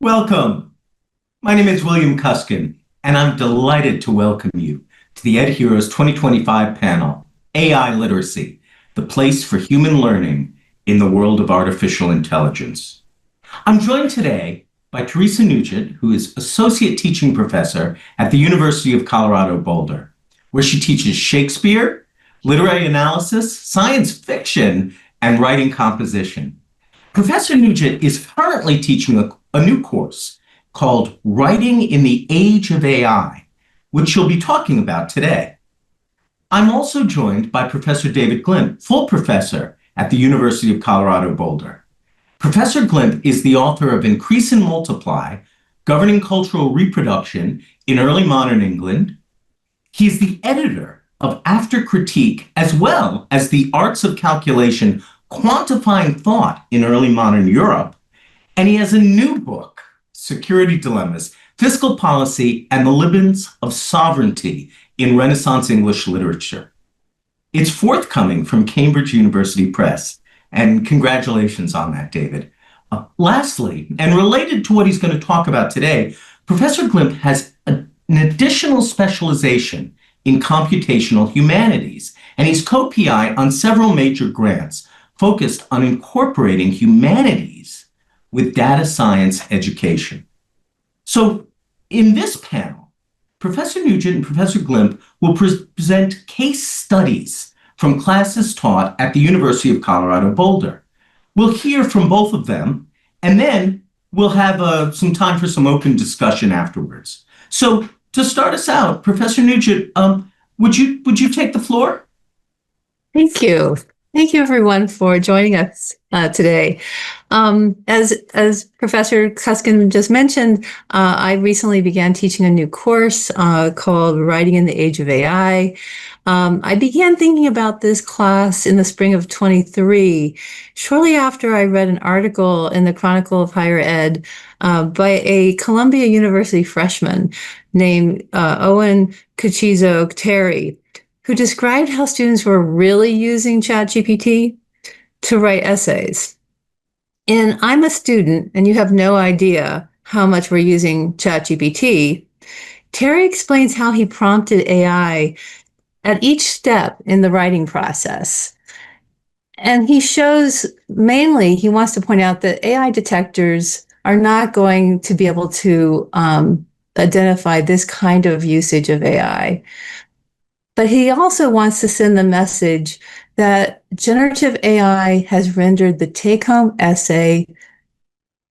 Welcome. My name is William Kuskin, and I'm delighted to welcome you to the EdHeroes 2025 panel, AI Literacy, the place for human learning in the world of artificial intelligence. I'm joined today by Teresa Nugent, who is Associate Teaching Professor at the University of Colorado Boulder, where she teaches Shakespeare, literary analysis, science fiction, and writing composition. Professor Nugent is currently teaching a new course called Writing in the Age of AI, which she'll be talking about today. I'm also joined by Professor David Glimp, full professor at the University of Colorado Boulder. Professor Glimp is the author of Increase and Multiply, Governing Cultural Reproduction in Early Modern England. He's the editor of After Critique, as well as The Arts of Calculation, Quantifying Thought in Early Modern Europe. And he has a new book, Security Dilemmas, Fiscal Policy and the Limits of Sovereignty in Renaissance English Literature. It's forthcoming from Cambridge University Press, and congratulations on that, David. Lastly, and related to what he's going to talk about today, Professor Glimp has an additional specialization in computational humanities, and he's co-PI on several major grants focused on incorporating humanities with data science education. So in this panel, Professor Nugent and Professor Glimp will present case studies from classes taught at the University of Colorado Boulder. We'll hear from both of them, and then we'll have some time for some open discussion afterwards. So to start us out, Professor Nugent, would you take the floor? Thank you. Thank you, everyone, for joining us today. As Professor Kuskin just mentioned, I recently began teaching a new course called Writing in the Age of AI. I began thinking about this class in the spring of 23, shortly after I read an article in the Chronicle of Higher Ed by a Columbia University freshman named Owen Kuchizo-Terry, who described how students were really using ChatGPT to write essays. And I'm a student, and you have no idea how much we're using ChatGPT. Terry explains how he prompted AI at each step in the writing process. And he shows, mainly, he wants to point out that AI detectors are not going to be able to identify this kind of usage of AI. But he also wants to send the message that generative AI has rendered the take-home essay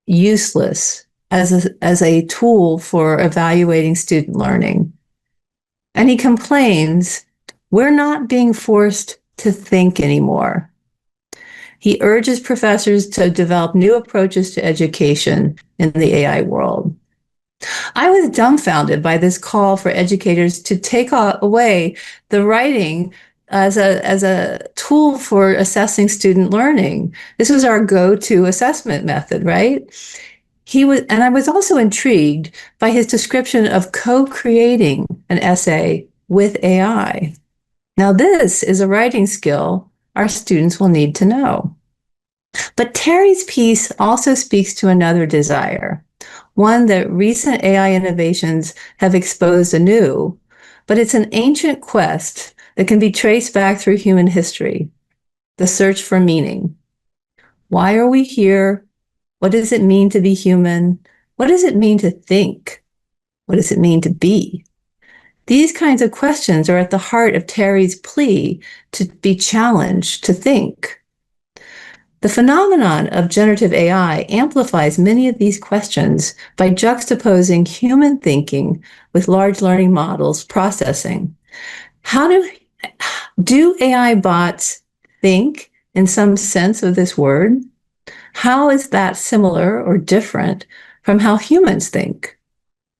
useless as a tool for evaluating student learning. And he complains, we're not being forced to think anymore. He urges professors to develop new approaches to education in the AI world. I was dumbfounded by this call for educators to take away the writing as a tool for assessing student learning. This was our go-to assessment method, right? And I was also intrigued by his description of co-creating an essay with AI. Now, this is a writing skill our students will need to know. But Terry's piece also speaks to another desire, one that recent AI innovations have exposed anew, but it's an ancient quest that can be traced back through human history, the search for meaning. Why are we here? What does it mean to be human? What does it mean to think? What does it mean to be? These kinds of questions are at the heart of Terry's plea to be challenged to think. The phenomenon of generative AI amplifies many of these questions by juxtaposing human thinking with large learning models processing. How do AI bots think in some sense of this word? How is that similar or different from how humans think?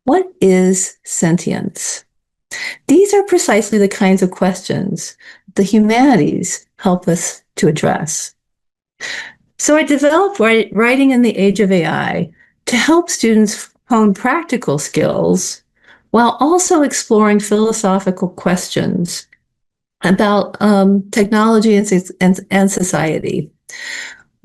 What is sentience? These are precisely the kinds of questions the humanities help us to address. So I developed Writing in the Age of AI to help students hone practical skills while also exploring philosophical questions about technology and society.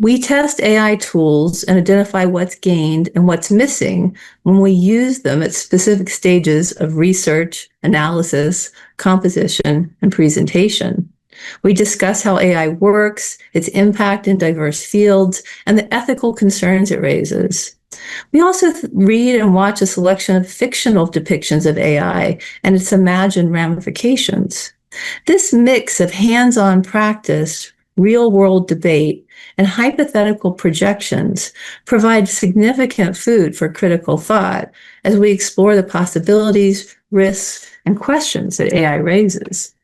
We test AI tools and identify what's gained and what's missing when we use them at specific stages of research, analysis, composition, and presentation. We discuss how AI works, its impact in diverse fields, and the ethical concerns it raises. We also read and watch a selection of fictional depictions of AI and its imagined ramifications. This mix of hands-on practice, real-world debate, and hypothetical projections provides significant food for critical thought as we explore the possibilities, risks, and questions that AI raises.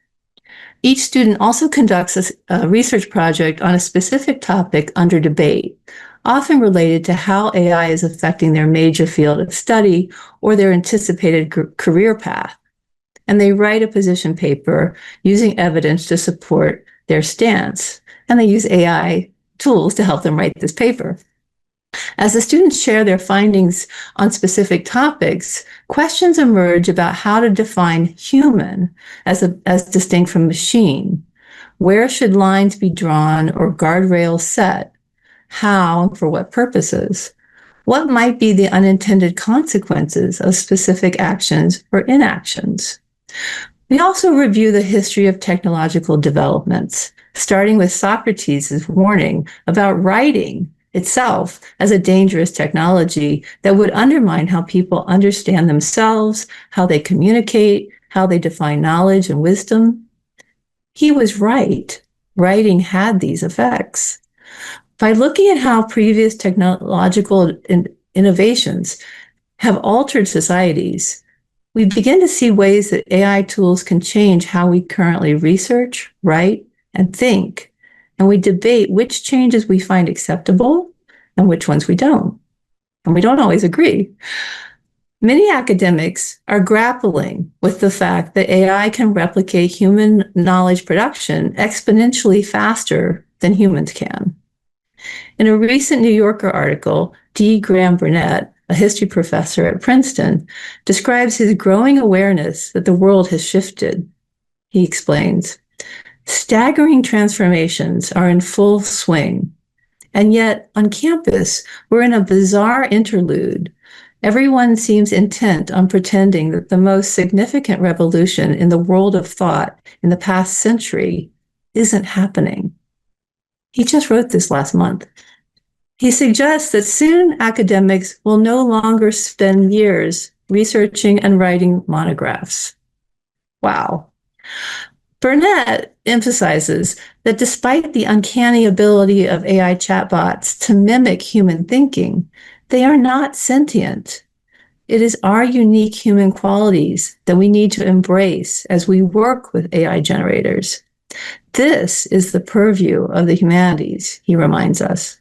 Each student also conducts a research project on a specific topic under debate, often related to how AI is affecting their major field of study or their anticipated career path. And they write a position paper using evidence to support their stance, and they use AI tools to help them write this paper. As the students share their findings on specific topics, questions emerge about how to define human as distinct from machine. Where should lines be drawn or guardrails set? How and for what purposes? What might be the unintended consequences of specific actions or inactions? We also review the history of technological developments, starting with Socrates' warning about writing itself as a dangerous technology that would undermine how people understand themselves, how they communicate, how they define knowledge and wisdom. He was right. Writing had these effects. By looking at how previous technological innovations have altered societies, we begin to see ways that AI tools can change how we currently research, write, and think. And we debate which changes we find acceptable and which ones we don't. And we don't always agree. Many academics are grappling with the fact that AI can replicate human knowledge production exponentially faster than humans can. In a recent New Yorker article, D. Graham Burnett, a history professor at Princeton, describes his growing awareness that the world has shifted. He explains, staggering transformations are in full swing. And yet, on campus, we're in a bizarre interlude. Everyone seems intent on pretending that the most significant revolution in the world of thought in the past century isn't happening. He just wrote this last month. He suggests that soon academics will no longer spend years researching and writing monographs. Wow. Burnett emphasizes that despite the uncanny ability of AI chatbots to mimic human thinking, they are not sentient. It is our unique human qualities that we need to embrace as we work with AI generators. This is the purview of the humanities, he reminds us.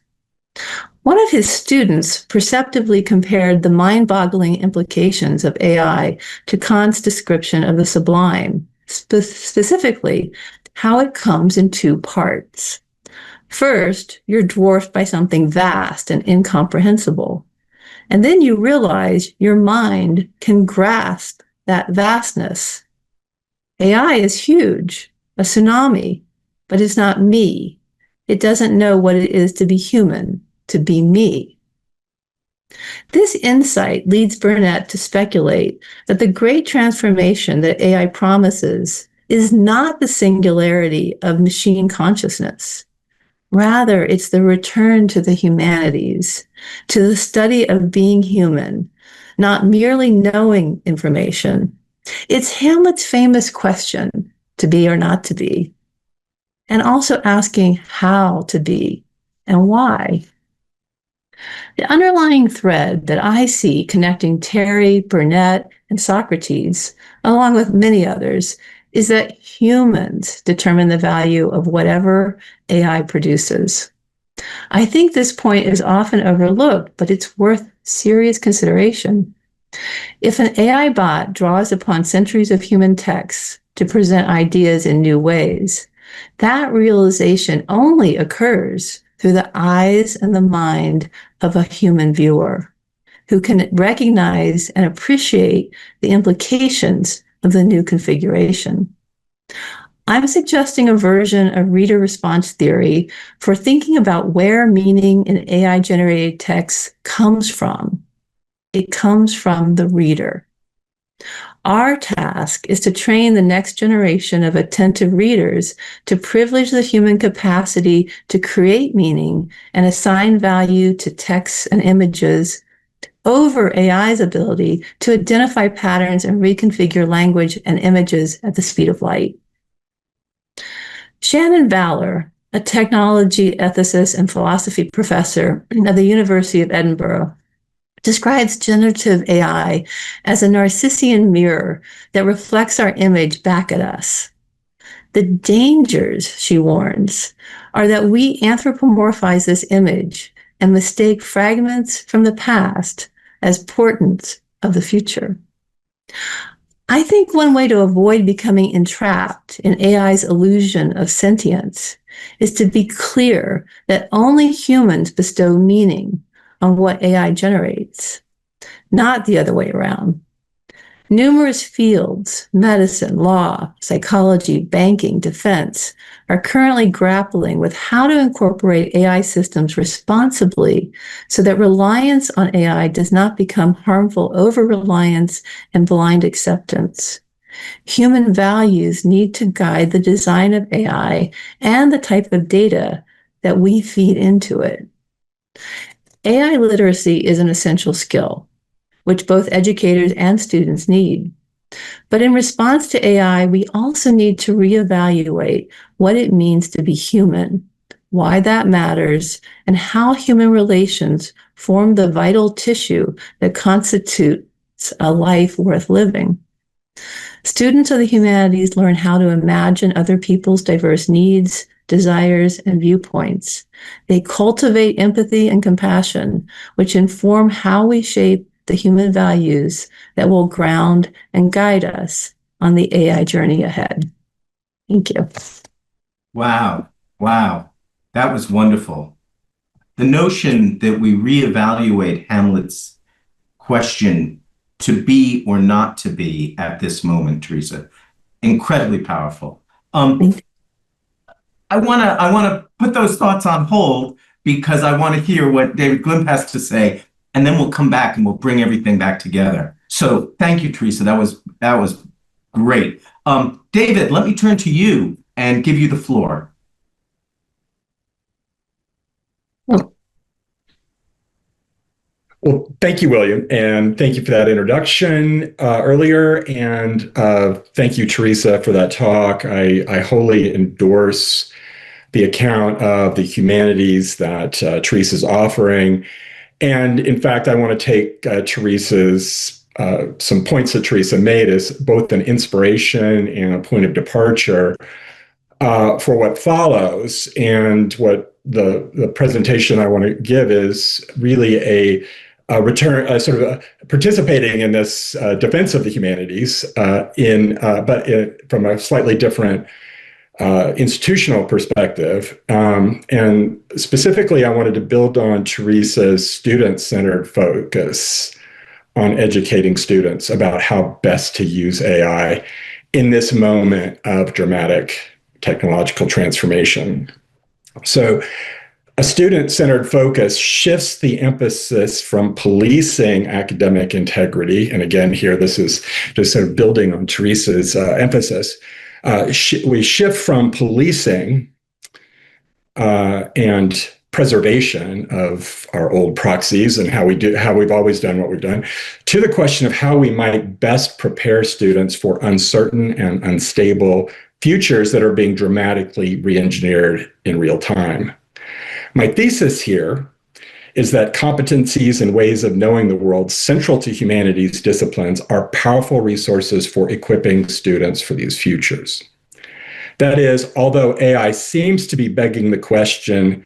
One of his students perceptively compared the mind-boggling implications of AI to Kant's description of the sublime, specifically how it comes in two parts. First, you're dwarfed by something vast and incomprehensible. And then you realize your mind can grasp that vastness. AI is huge, a tsunami, but it's not me. It doesn't know what it is to be human, to be me. This insight leads Burnett to speculate that the great transformation that AI promises is not the singularity of machine consciousness. Rather, it's the return to the humanities, to the study of being human, not merely knowing information. It's Hamlet's famous question, to be or not to be, and also asking how to be and why. The underlying thread that I see connecting Terry, Burnett, and Socrates, along with many others, is that humans determine the value of whatever AI produces. I think this point is often overlooked, but it's worth serious consideration. If an AI bot draws upon centuries of human texts to present ideas in new ways, that realization only occurs through the eyes and the mind of a human viewer who can recognize and appreciate the implications of the new configuration. I'm suggesting a version of reader response theory for thinking about where meaning in AI-generated text comes from. It comes from the reader. Our task is to train the next generation of attentive readers to privilege the human capacity to create meaning and assign value to texts and images over AI's ability to identify patterns and reconfigure language and images at the speed of light. Shannon Valor, a technology ethicist and philosophy professor at the University of Edinburgh, describes generative AI as a Narcissian mirror that reflects our image back at us. The dangers, she warns, are that we anthropomorphize this image and mistake fragments from the past as portents of the future. I think one way to avoid becoming entrapped in AI's illusion of sentience is to be clear that only humans bestow meaning on what AI generates, not the other way around. Numerous fields, medicine, law, psychology, banking, defense, are currently grappling with how to incorporate AI systems responsibly so that reliance on AI does not become harmful over-reliance and blind acceptance. Human values need to guide the design of AI and the type of data that we feed into it. AI literacy is an essential skill, which both educators and students need. But in response to AI, we also need to reevaluate what it means to be human, why that matters, and how human relations form the vital tissue that constitutes a life worth living. Students of the humanities learn how to imagine other people's diverse needs, desires, and viewpoints. They cultivate empathy and compassion, which inform how we shape the human values that will ground and guide us on the AI journey ahead. Thank you. Wow. Wow. That was wonderful. The notion that we reevaluate Hamlet's question, to be or not to be at this moment, Teresa, incredibly powerful. I want to put those thoughts on hold because I want to hear what David Glimp has to say, and then we'll come back and we'll bring everything back together. So thank you, Teresa. That was great. David, let me turn to you and give you the floor. Well, thank you, William, and thank you for that introduction earlier, and thank you, Teresa, for that talk. I wholly endorse the account of the humanities that Teresa's offering. And in fact, I want to take Teresa's, some points that Teresa made as both an inspiration and a point of departure for what follows. And what the presentation I want to give is really a participating in this defense of the humanities from a slightly different institutional perspective. And specifically, I wanted to build on Teresa's student-centered focus on educating students about how best to use AI in this moment of dramatic technological transformation. So a student-centered focus shifts the emphasis from policing academic integrity. And again, here, this is just sort of building on Teresa's emphasis. We shift from policing and preservation of our old proxies and how we've always done what we've done, to the question of how we might best prepare students for uncertain and unstable futures that are being dramatically re-engineered in real time. My thesis here is that competencies and ways of knowing the world central to humanities disciplines are powerful resources for equipping students for these futures. That is, although AI seems to be begging the question,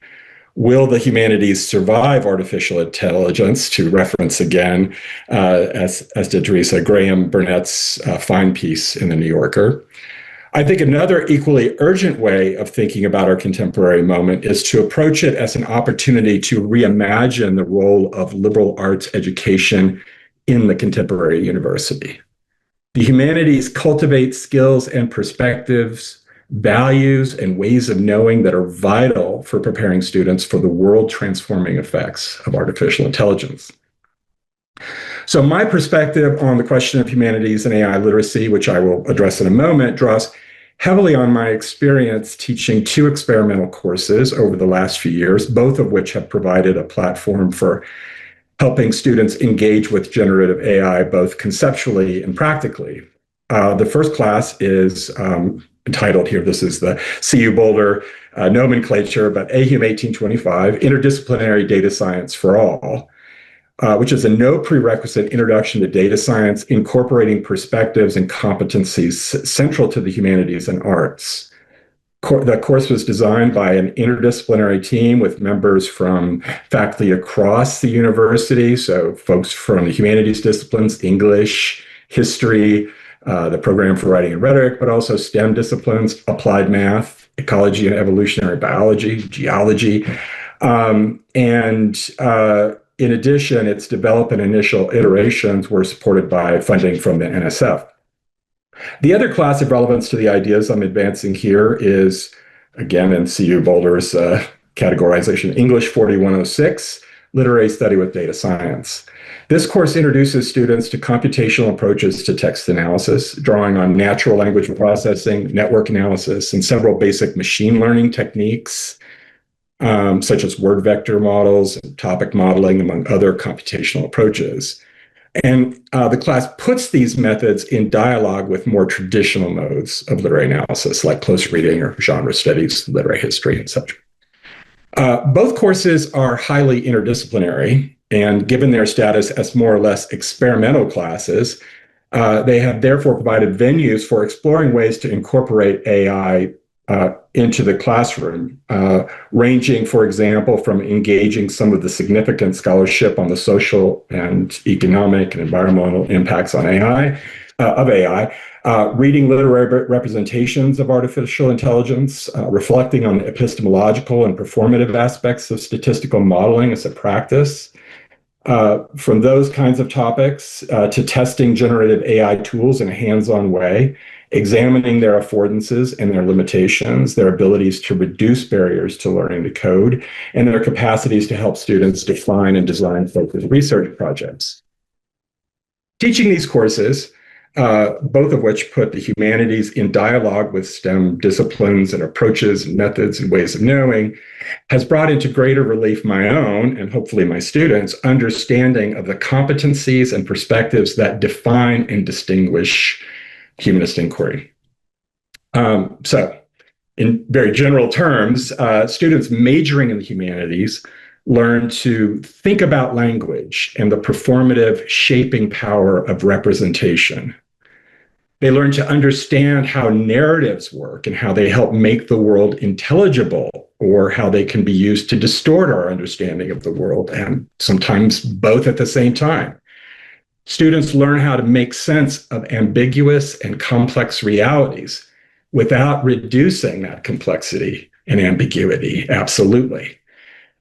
will the humanities survive artificial intelligence, to reference again, as did Teresa, Graham Burnett's fine piece in The New Yorker, I think another equally urgent way of thinking about our contemporary moment is to approach it as an opportunity to reimagine the role of liberal arts education in the contemporary university. The humanities cultivate skills and perspectives values, and ways of knowing that are vital for preparing students for the world-transforming effects of artificial intelligence. So my perspective on the question of humanities and AI literacy, which I will address in a moment, draws heavily on my experience teaching 2 experimental courses over the last few years, both of which have provided a platform for helping students engage with generative AI, both conceptually and practically. The first class is entitled here, this is the CU Boulder nomenclature, but AHUM 1825, Interdisciplinary Data Science for All, which is a no prerequisite introduction to data science, incorporating perspectives and competencies central to the humanities and arts. The course was designed by an interdisciplinary team with members from faculty across the university, so folks from the humanities disciplines, English, history, the program for writing and rhetoric, but also STEM disciplines, applied math, ecology and evolutionary biology, geology. In addition, its development initial iterations were supported by funding from the NSF. The other class of relevance to the ideas I'm advancing here is, again, in CU Boulder's categorization, English 4106, Literary Study with Data Science. This course introduces students to computational approaches to text analysis, drawing on natural language processing, network analysis, and several basic machine learning techniques, such as word vector models and topic modeling, among other computational approaches. And the class puts these methods in dialogue with more traditional modes of literary analysis, like close reading or genre studies, literary history, and such. Both courses are highly interdisciplinary, and given their status as more or less experimental classes, they have therefore provided venues for exploring ways to incorporate AI into the classroom, ranging, for example, from engaging some of the significant scholarship on the social and economic and environmental impacts on AI, reading literary representations of artificial intelligence, reflecting on the epistemological and performative aspects of statistical modeling as a practice, from those kinds of topics to testing generative AI tools in a hands-on way, examining their affordances and their limitations, their abilities to reduce barriers to learning to code, and their capacities to help students define and design focused research projects. Teaching these courses, both of which put the humanities in dialogue with STEM disciplines and approaches and methods and ways of knowing, has brought into greater relief my own, and hopefully my students', understanding of the competencies and perspectives that define and distinguish humanist inquiry. So, in very general terms, students majoring in the humanities learn to think about language and the performative shaping power of representation. They learn to understand how narratives work and how they help make the world intelligible, or how they can be used to distort our understanding of the world, and sometimes both at the same time. Students learn how to make sense of ambiguous and complex realities without reducing that complexity and ambiguity, absolutely.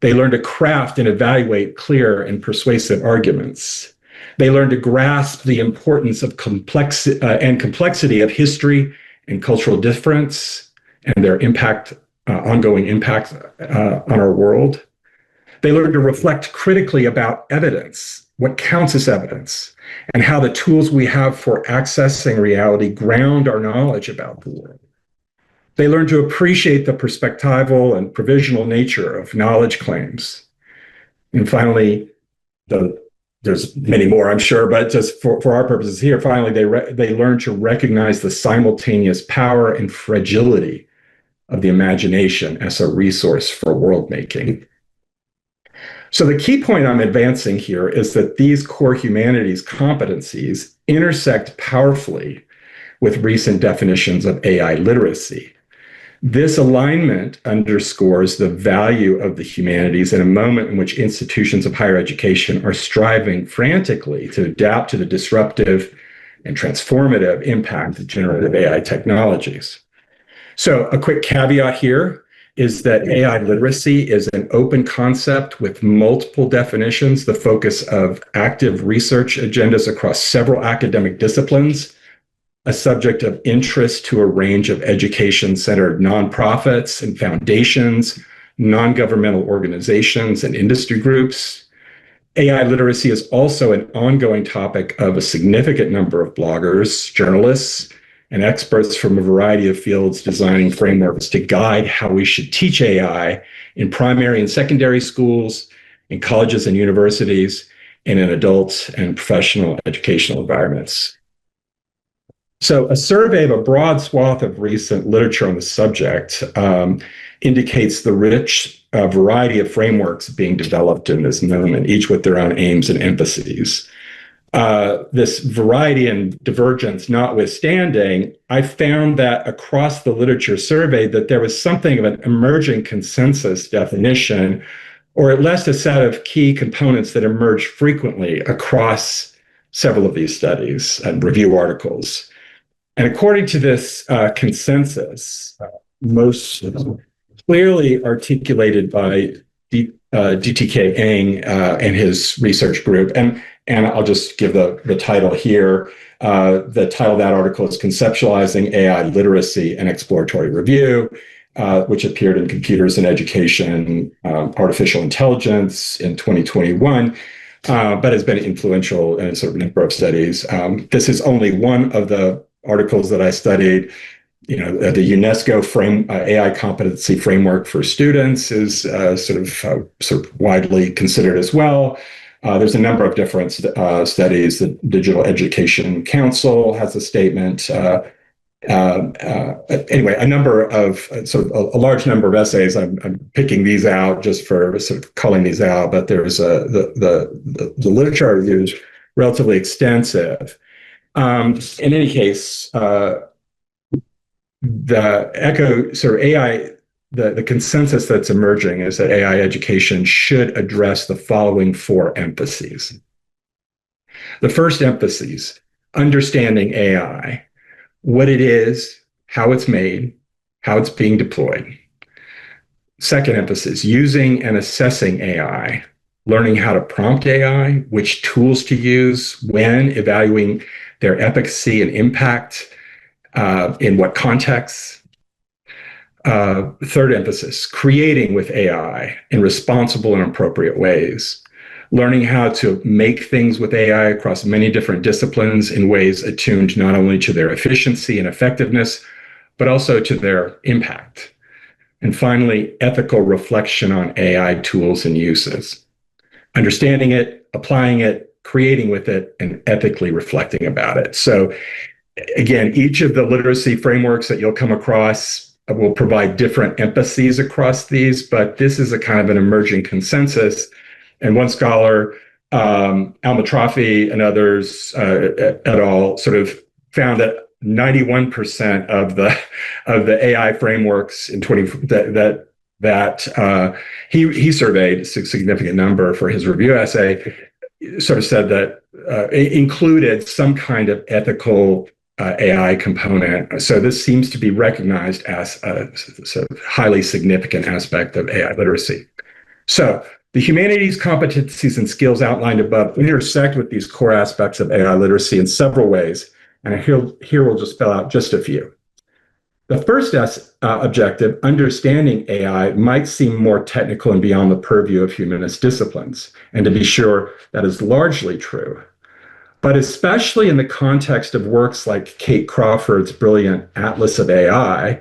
They learn to craft and evaluate clear and persuasive arguments. They learn to grasp the importance of complexity of history and cultural difference and their impact, ongoing impact on our world. They learn to reflect critically about evidence, what counts as evidence, and how the tools we have for accessing reality ground our knowledge about the world. They learn to appreciate the perspectival and provisional nature of knowledge claims. And finally, there's many more, I'm sure, but just for our purposes here, finally, they learn to recognize the simultaneous power and fragility of the imagination as a resource for world making. So the key point I'm advancing here is that these core humanities competencies intersect powerfully with recent definitions of AI literacy. This alignment underscores the value of the humanities in a moment in which institutions of higher education are striving frantically to adapt to the disruptive and transformative impact of generative AI technologies. So a quick caveat here is that AI literacy is an open concept with multiple definitions, the focus of active research agendas across several academic disciplines, a subject of interest to a range of education-centered nonprofits and foundations, non-governmental organizations, and industry groups. AI literacy is also an ongoing topic of a significant number of bloggers, journalists, and experts from a variety of fields designing frameworks to guide how we should teach AI in primary and secondary schools, in colleges and universities, and in adult and professional educational environments. So a survey of a broad swath of recent literature on the subject indicates the rich variety of frameworks being developed in this moment, each with their own aims and emphases. This variety and divergence notwithstanding, I found that across the literature survey that there was something of an emerging consensus definition, or at least a set of key components that emerge frequently across several of these studies and review articles. And according to this consensus, most clearly articulated by DTK Ng and his research group, and I'll just give the title here. The title of that article is Conceptualizing AI Literacy and Exploratory Review, which appeared in Computers in Education, Artificial Intelligence in 2021, but has been influential in a sort of number of studies. This is only one of the articles that I studied. The UNESCO AI competency framework for students is sort of widely considered as well. There's a number of different studies. The Digital Education Council has a statement. Anyway, a number of sort of a large number of essays. I'm picking these out just for sort of calling these out, but there's the literature I reviewed is relatively extensive. In any case, the consensus that's emerging is that AI education should address the following four emphases. The first emphasis, understanding AI, what it is, how it's made, how it's being deployed. Second emphasis, using and assessing AI, learning how to prompt AI, which tools to use, when, evaluating their efficacy and impact, in what contexts. Third emphasis, creating with AI in responsible and appropriate ways, learning how to make things with AI across many different disciplines in ways attuned not only to their efficiency and effectiveness, but also to their impact. And finally, ethical reflection on AI tools and uses, understanding it, applying it, creating with it, and ethically reflecting about it. So again, each of the literacy frameworks that you'll come across will provide different emphases across these, but this is a kind of an emerging consensus. And one scholar, Al-Matrafi and others et al., sort of found that 91% of the AI frameworks in he surveyed a significant number for his review essay, sort of said that included some kind of ethical AI component. So this seems to be recognized as a highly significant aspect of AI literacy. So the humanities competencies and skills outlined above intersect with these core aspects of AI literacy in several ways. And here we'll just spell out just a few. The first objective, understanding AI, might seem more technical and beyond the purview of humanist disciplines. And to be sure, that is largely true. But especially in the context of works like Kate Crawford's brilliant Atlas of AI,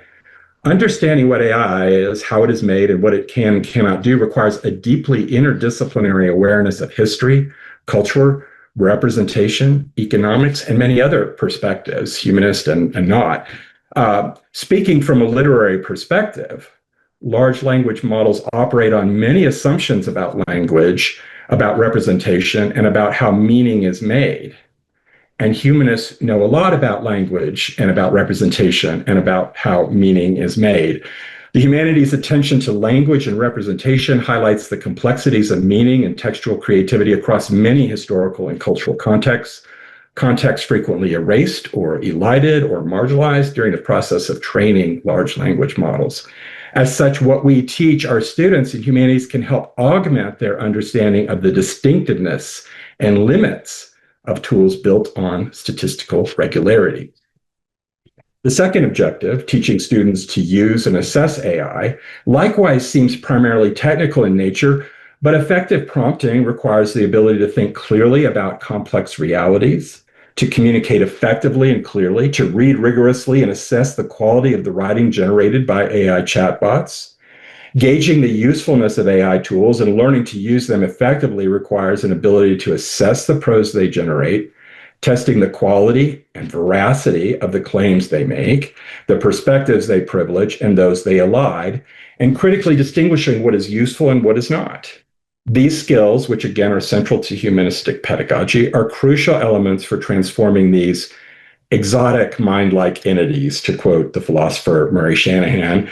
understanding what AI is, how it is made, and what it can and cannot do requires a deeply interdisciplinary awareness of history, culture, representation, economics, and many other perspectives, humanist and not. Speaking from a literary perspective, large language models operate on many assumptions about language, about representation, and about how meaning is made. And humanists know a lot about language and about representation and about how meaning is made. The humanities' attention to language and representation highlights the complexities of meaning and textual creativity across many historical and cultural contexts frequently erased or elided or marginalized during the process of training large language models. As such, what we teach our students in humanities can help augment their understanding of the distinctiveness and limits of tools built on statistical regularity. The second objective, teaching students to use and assess AI, likewise seems primarily technical in nature, but effective prompting requires the ability to think clearly about complex realities, to communicate effectively and clearly, to read rigorously and assess the quality of the writing generated by AI chatbots. Gauging the usefulness of AI tools and learning to use them effectively requires an ability to assess the prose they generate, testing the quality and veracity of the claims they make, the perspectives they privilege and those they elide, and critically distinguishing what is useful and what is not. These skills, which again are central to humanistic pedagogy, are crucial elements for transforming these exotic mind-like entities, to quote the philosopher Murray Shanahan,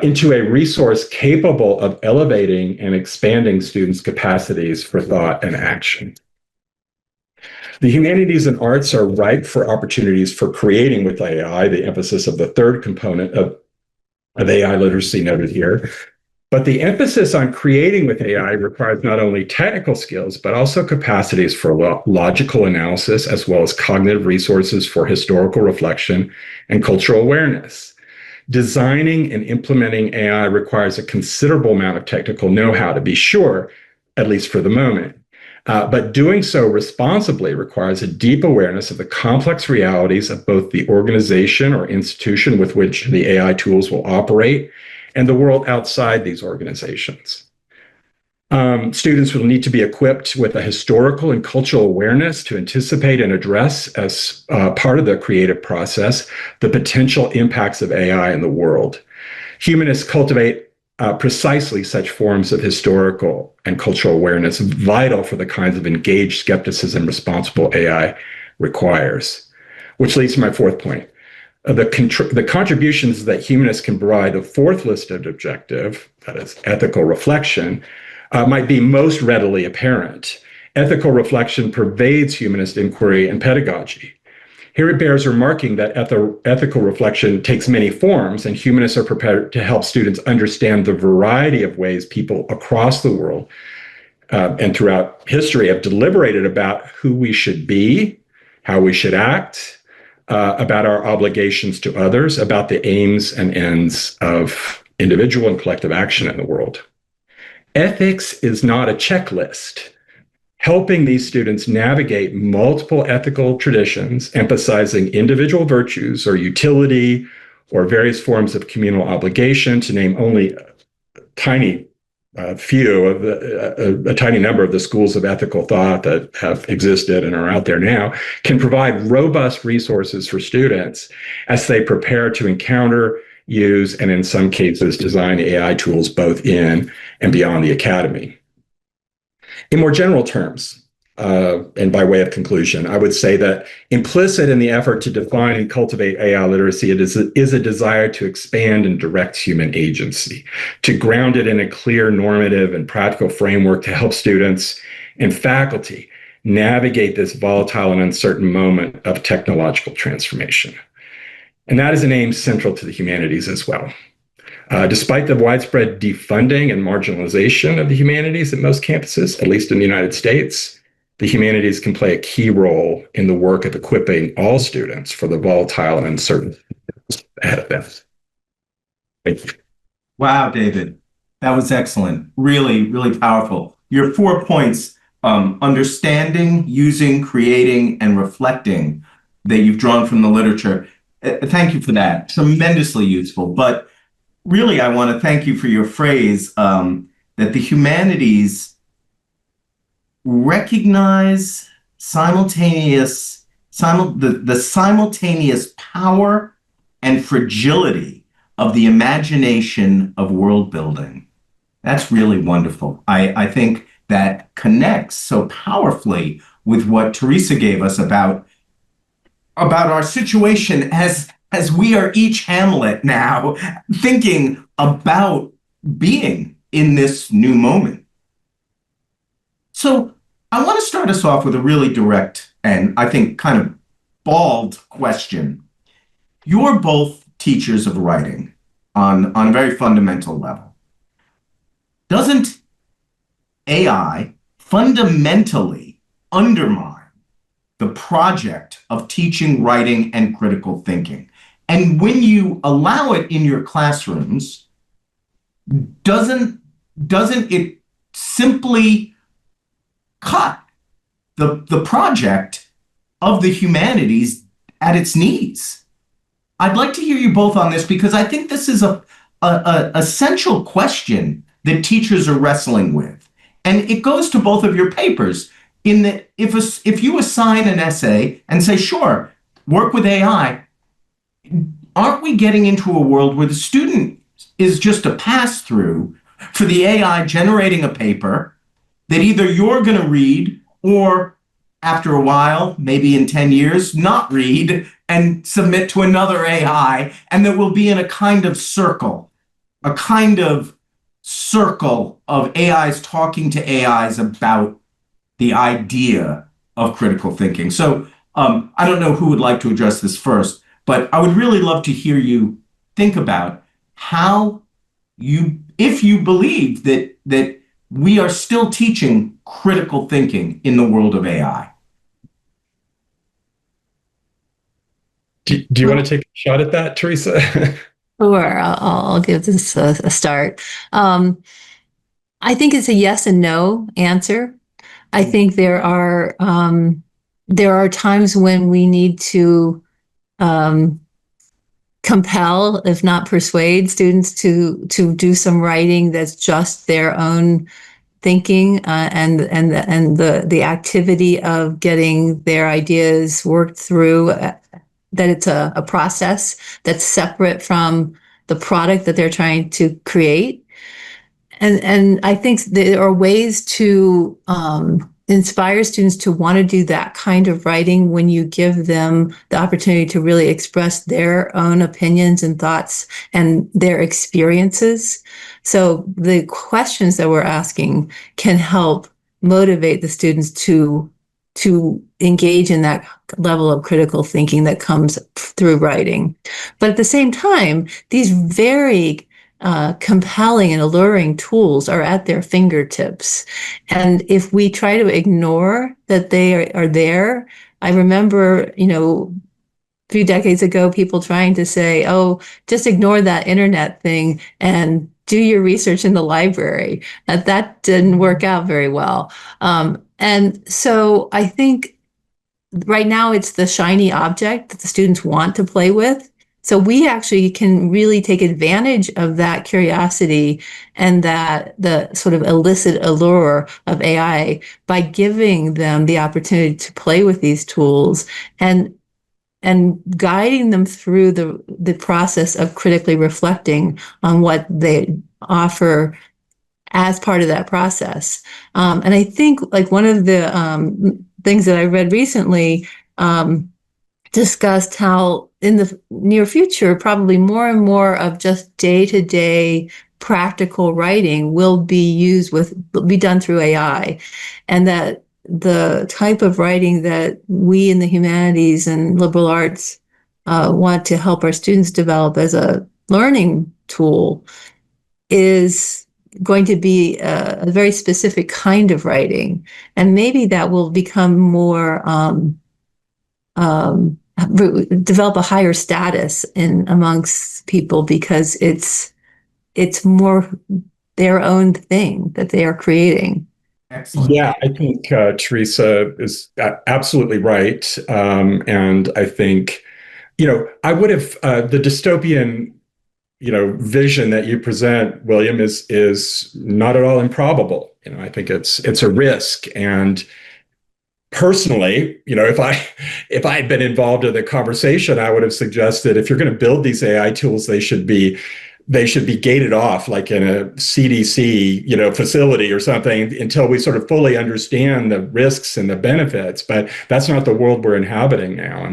into a resource capable of elevating and expanding students' capacities for thought and action. The humanities and arts are ripe for opportunities for creating with AI, the emphasis of the third component of AI literacy noted here. But the emphasis on creating with AI requires not only technical skills, but also capacities for logical analysis, as well as cognitive resources for historical reflection and cultural awareness. Designing and implementing AI requires a considerable amount of technical know-how, to be sure, at least for the moment. But doing so responsibly requires a deep awareness of the complex realities of both the organization or institution with which the AI tools will operate and the world outside these organizations. Students will need to be equipped with a historical and cultural awareness to anticipate and address, as part of the creative process, the potential impacts of AI in the world. Humanists cultivate precisely such forms of historical and cultural awareness, vital for the kinds of engaged skepticism responsible AI requires. Which leads to my fourth point. The contributions that humanists can provide, the fourth listed objective, that is ethical reflection, might be most readily apparent. Ethical reflection pervades humanist inquiry and pedagogy. Here it bears remarking that ethical reflection takes many forms, and humanists are prepared to help students understand the variety of ways people across the world and throughout history have deliberated about who we should be, how we should act, about our obligations to others, about the aims and ends of individual and collective action in the world. Ethics is not a checklist. Helping these students navigate multiple ethical traditions, emphasizing individual virtues or utility or various forms of communal obligation, to name only a tiny number of the schools of ethical thought that have existed and are out there now, can provide robust resources for students as they prepare to encounter, use, and in some cases design AI tools both in and beyond the academy. In more general terms, and by way of conclusion, I would say that implicit in the effort to define and cultivate AI literacy is a desire to expand and direct human agency, to ground it in a clear normative and practical framework to help students and faculty navigate this volatile and uncertain moment of technological transformation. And that is an aim central to the humanities as well. Despite the widespread defunding and marginalization of the humanities at most campuses, at least in the United States, the humanities can play a key role in the work of equipping all students for the volatile and uncertain ahead of them. Thank you. Wow, David, that was excellent. Really, really powerful. Your 4 points, understanding, using, creating, and reflecting, that you've drawn from the literature. Thank you for that. Tremendously useful. But really, I want to thank you for your phrase that the humanities recognize the simultaneous power and fragility of the imagination of world building. That's really wonderful. I think that connects so powerfully with what Teresa gave us about our situation as we are each Hamlet now, thinking about being in this new moment. So I want to start us off with a really direct and I think kind of bald question. You're both teachers of writing on a very fundamental level. Doesn't AI fundamentally undermine the project of teaching writing and critical thinking? And when you allow it in your classrooms, doesn't it simply cut the project of the humanities at its knees? I'd like to hear you both on this, because I think this is a essential question that teachers are wrestling with. And it goes to both of your papers, in that if you assign an essay and say, sure, work with AI, aren't we getting into a world where the student is just a pass-through for the AI generating a paper that either you're going to read, or after a while, maybe in 10 years, not read and submit to another AI, and that we'll be in a kind of circle of AIs talking to AIs about the idea of critical thinking? So I don't know who would like to address this first, but I would really love to hear you think about how if you believe that we are still teaching critical thinking in the world of AI. Do you want to take a shot at that, Teresa? Sure, I'll give this a start. I think it's a yes and no answer. I think there are times when we need to compel, if not persuade, students to do some writing that's just their own thinking, and the activity of getting their ideas worked through, that it's a process that's separate from the product that they're trying to create. And I think there are ways to inspire students to want to do that kind of writing when you give them the opportunity to really express their own opinions and thoughts and their experiences. So the questions that we're asking can help motivate the students to engage in that level of critical thinking that comes through writing. But at the same time, these very compelling and alluring tools are at their fingertips. And if we try to ignore that they are there, I remember, a few decades ago, people trying to say, oh, just ignore that internet thing and do your research in the library. That didn't work out very well. And so I think right now it's the shiny object that the students want to play with. So we actually can really take advantage of that curiosity and that the sort of illicit allure of AI by giving them the opportunity to play with these tools and guiding them through the process of critically reflecting on what they offer as part of that process. And I think like one of the things that I read recently discussed how in the near future, probably more and more of just day-to-day practical writing will be done through AI, and that the type of writing that we in the humanities and liberal arts want to help our students develop as a learning tool is going to be a very specific kind of writing. And maybe that will become more develop a higher status amongst people, because it's more their own thing that they are creating. Excellent. Yeah, I think Teresa is absolutely right. And I think, I would have the dystopian, vision that you present, William, is not at all improbable. I think it's a risk. And personally, if I had been involved in the conversation, I would have suggested, if you're going to build these AI tools, they should be gated off, like in a CDC, facility or something, until we sort of fully understand the risks and the benefits. But that's not the world we're inhabiting now,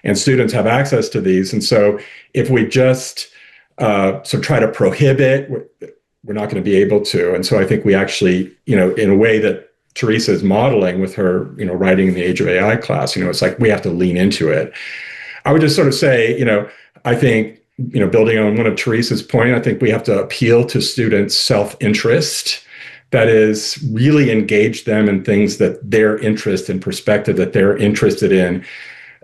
and students have access to these. And so if we just try to prohibit, we're not going to be able to. And so I think we actually, in a way that Teresa is modeling with her, writing in the Age of AI class, it's like we have to lean into it. I would just sort of say, I think, building on one of Teresa's point, I think we have to appeal to students' self-interest. That is, really engage them in things that their interest and perspective that they're interested in,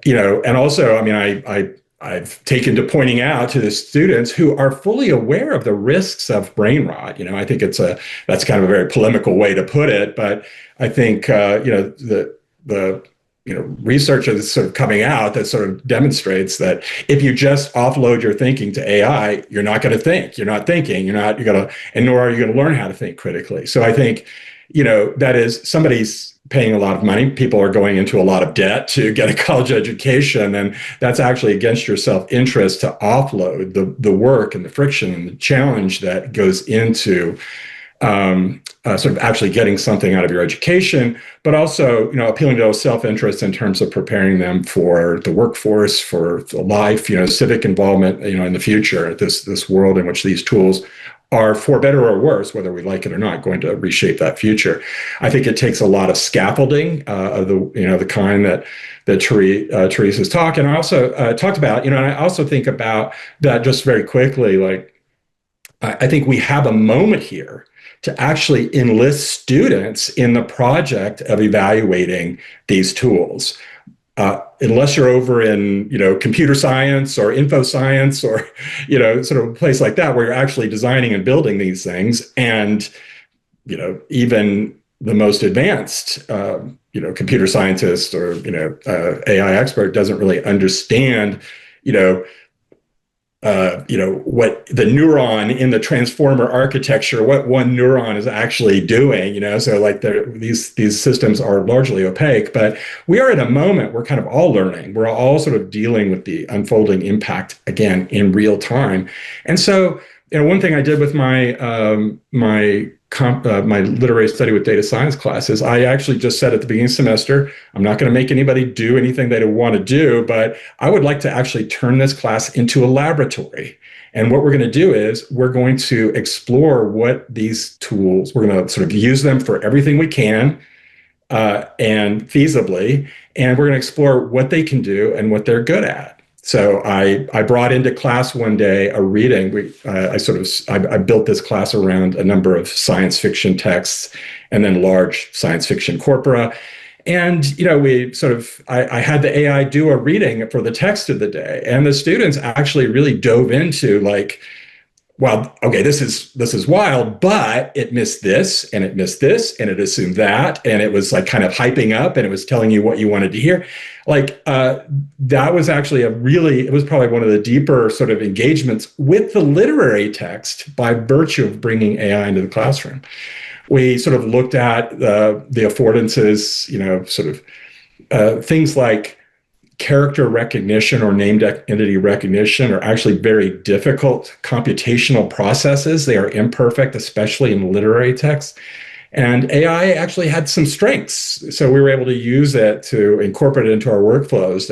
and also, I I've taken to pointing out to the students who are fully aware of the risks of brain rot. I think that's kind of a very polemical way to put it, but I think the research that's sort of coming out that sort of demonstrates that if you just offload your thinking to AI, you're not going to think. You're not thinking. And nor are you going to learn how to think critically. So I think, that is, somebody's paying a lot of money. People are going into a lot of debt to get a college education, and that's actually against your self-interest to offload the work and the friction and the challenge that goes into sort of actually getting something out of your education, but also, appealing to self-interest in terms of preparing them for the workforce, for the life, civic involvement, in the future, this world in which these tools are, for better or worse, whether we like it or not, going to reshape that future. I think it takes a lot of scaffolding of the kind that Teresa's talk, and I also talked about, and I also think about that just very quickly. Like, I think we have a moment here to actually enlist students in the project of evaluating these tools. Unless you're over in, computer science or info science or, sort of a place like that where you're actually designing and building these things. And, even the most advanced, computer scientist or, AI expert doesn't really understand, what the neuron in the transformer architecture, what one neuron is actually doing, so like these systems are largely opaque, but we are at a moment we're kind of all learning. We're all sort of dealing with the unfolding impact again in real time. And so, one thing I did with my my literary study with data science classes, I actually just said at the beginning of the semester, I'm not going to make anybody do anything they don't want to do, but I would like to actually turn this class into a laboratory. And what we're going to do is we're going to explore what these tools, we're going to sort of use them for everything we can and feasibly, and we're going to explore what they can do and what they're good at. So I brought into class one day a reading. I built this class around a number of science fiction texts and then large science fiction corpora. And, I had the AI do a reading for the text of the day. And the students actually really dove into like, well, okay, this is wild, but it missed this and it missed this and it assumed that. And it was like kind of hyping up and it was telling you what you wanted to hear. Like that was actually it was probably one of the deeper sort of engagements with the literary text by virtue of bringing AI into the classroom. We sort of looked at the affordances, things like character recognition or named entity recognition are actually very difficult computational processes. They are imperfect, especially in literary text. And AI actually had some strengths. So we were able to use it to incorporate it into our workflows.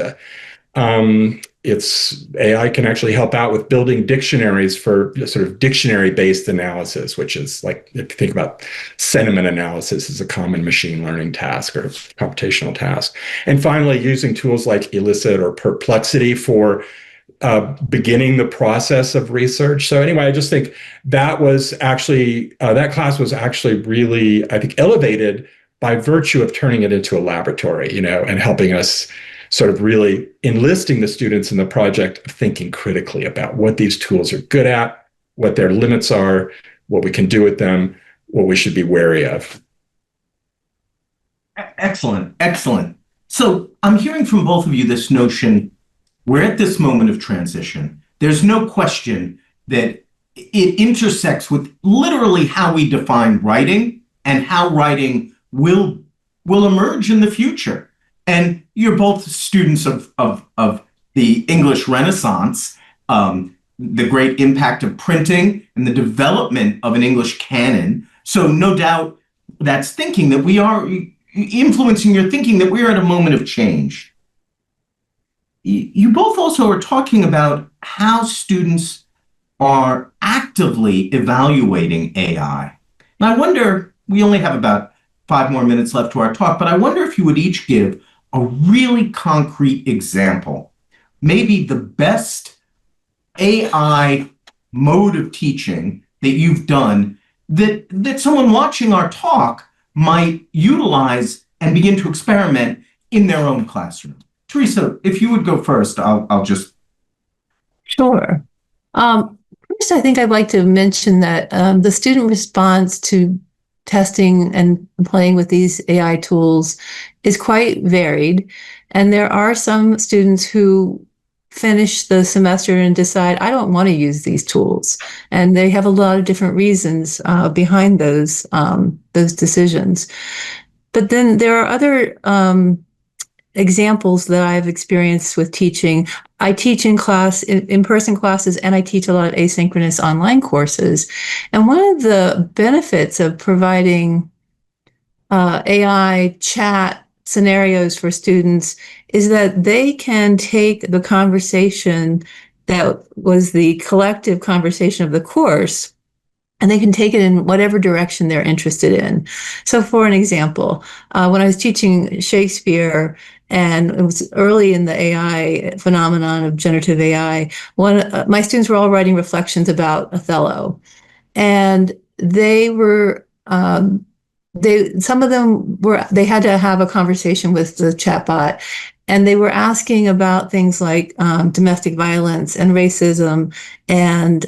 AI can actually help out with building dictionaries for sort of dictionary-based analysis, which is like, if you think about sentiment analysis as a common machine learning task or computational task. And finally, using tools like Elicit or Perplexity for beginning the process of research. So anyway, I just think that was actually, that class was actually really, I think, elevated by virtue of turning it into a laboratory, and helping us sort of really enlisting the students in the project of thinking critically about what these tools are good at, what their limits are, what we can do with them, what we should be wary of. Excellent, excellent. So I'm hearing from both of you this notion, we're at this moment of transition. There's no question that it intersects with literally how we define writing and how writing will emerge in the future. And you're both students of the English Renaissance, the great impact of printing and the development of an English canon. So no doubt that's thinking that we are influencing your thinking that we're at a moment of change. You both also are talking about how students are actively evaluating AI. And I wonder, we only have about 5 more minutes left to our talk, but I wonder if you would each give a really concrete example, maybe the best AI mode of teaching that you've done that someone watching our talk might utilize and begin to experiment in their own classroom. Teresa, if you would go first, I'll just Sure. First, I think I'd like to mention that the student response to testing and playing with these AI tools is quite varied. And there are some students who finish the semester and decide, I don't want to use these tools. And they have a lot of different reasons behind those decisions. But then there are other examples that I've experienced with teaching. I teach in class, in-person classes, and I teach a lot of asynchronous online courses. And one of the benefits of providing AI chat scenarios for students is that they can take the conversation that was the collective conversation of the course, and they can take it in whatever direction they're interested in. So for an example, when I was teaching Shakespeare, and it was early in the AI phenomenon of generative AI, my students were all writing reflections about Othello. And they were, some of them they had to have a conversation with the chatbot, and they were asking about things like domestic violence and racism and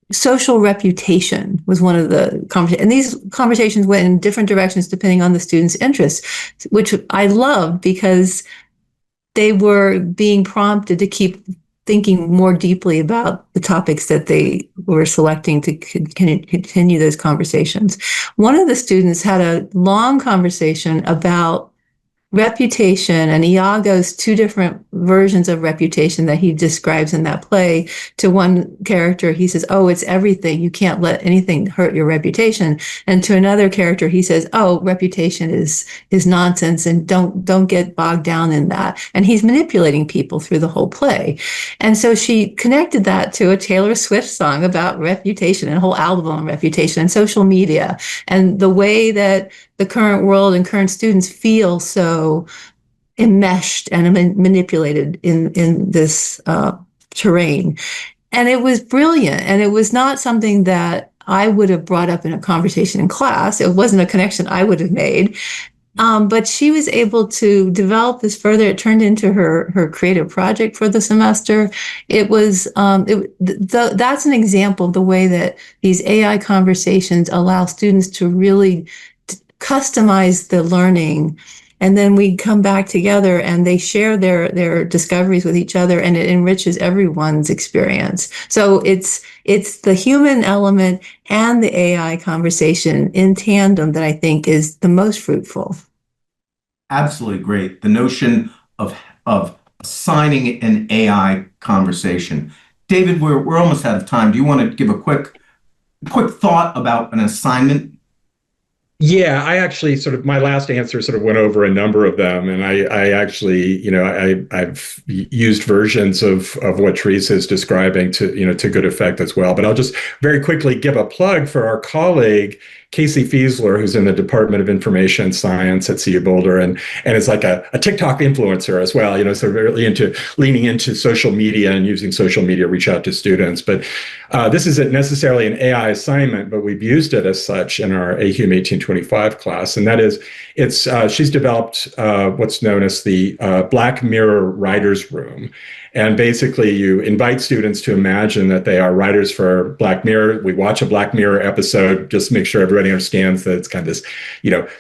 social reputation was one of the conversations. And these conversations went in different directions depending on the student's interests, which I loved because they were being prompted to keep thinking more deeply about the topics that they were selecting to continue those conversations. One of the students had a long conversation about reputation and Iago's two different versions of reputation that he describes in that play. To one character, he says, oh, it's everything. You can't let anything hurt your reputation. And to another character, he says, oh, reputation is nonsense and don't get bogged down in that. And he's manipulating people through the whole play. And so she connected that to a Taylor Swift song about reputation and a whole album on reputation and social media and the way that the current world and current students feel so enmeshed and manipulated in this terrain. And it was brilliant. And it was not something that I would have brought up in a conversation in class. It wasn't a connection I would have made. But she was able to develop this further. It turned into her creative project for the semester. It was that's an example of the way that these AI conversations allow students to really customize the learning, and then we come back together and they share their discoveries with each other, and it enriches everyone's experience. So it's the human element and the AI conversation in tandem that I think is the most fruitful. Absolutely great. The notion of assigning an AI conversation. David, we're almost out of time. Do you want to give a quick thought about an assignment? Yeah, I actually my last answer sort of went over a number of them, and I actually, I've used versions of what Teresa is describing to good effect as well. But I'll just very quickly give a plug for our colleague Casey Fiesler, who's in the Department of Information Science at CU Boulder, and is like a TikTok influencer as well. So really leaning into social media and using social media to reach out to students. But this isn't necessarily an AI assignment, but we've used it as such in our AHUM 1825 class, and that is, she's developed what's known as the Black Mirror Writers Room. And basically, you invite students to imagine that they are writers for Black Mirror. We watch a Black Mirror episode, just make sure everybody understands that it's kind of this,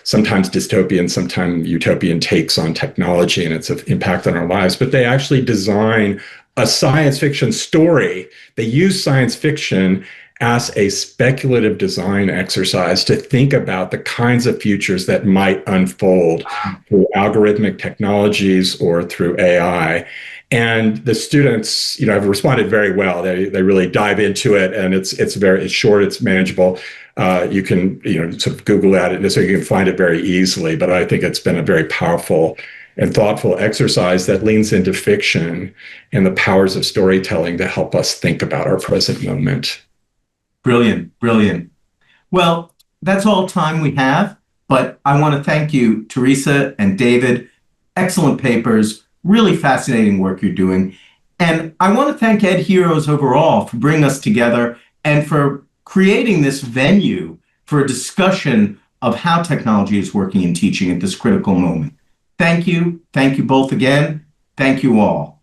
sometimes dystopian, sometimes utopian takes on technology and its impact on our lives. But they actually design a science fiction story. They use science fiction as a speculative design exercise to think about the kinds of futures that might unfold through algorithmic technologies or through AI. And the students, have responded very well. They really dive into it, and it's short, it's manageable. You can sort of Google at it, so you can find it very easily. But I think it's been a very powerful and thoughtful exercise that leans into fiction and the powers of storytelling to help us think about our present moment. Brilliant, brilliant. Well, that's all time we have, but I want to thank you, Teresa and David. Excellent papers, really fascinating work you're doing. And I want to thank EdHeroes overall for bringing us together and for creating this venue for a discussion of how technology is working in teaching at this critical moment. Thank you. Thank you both again. Thank you all.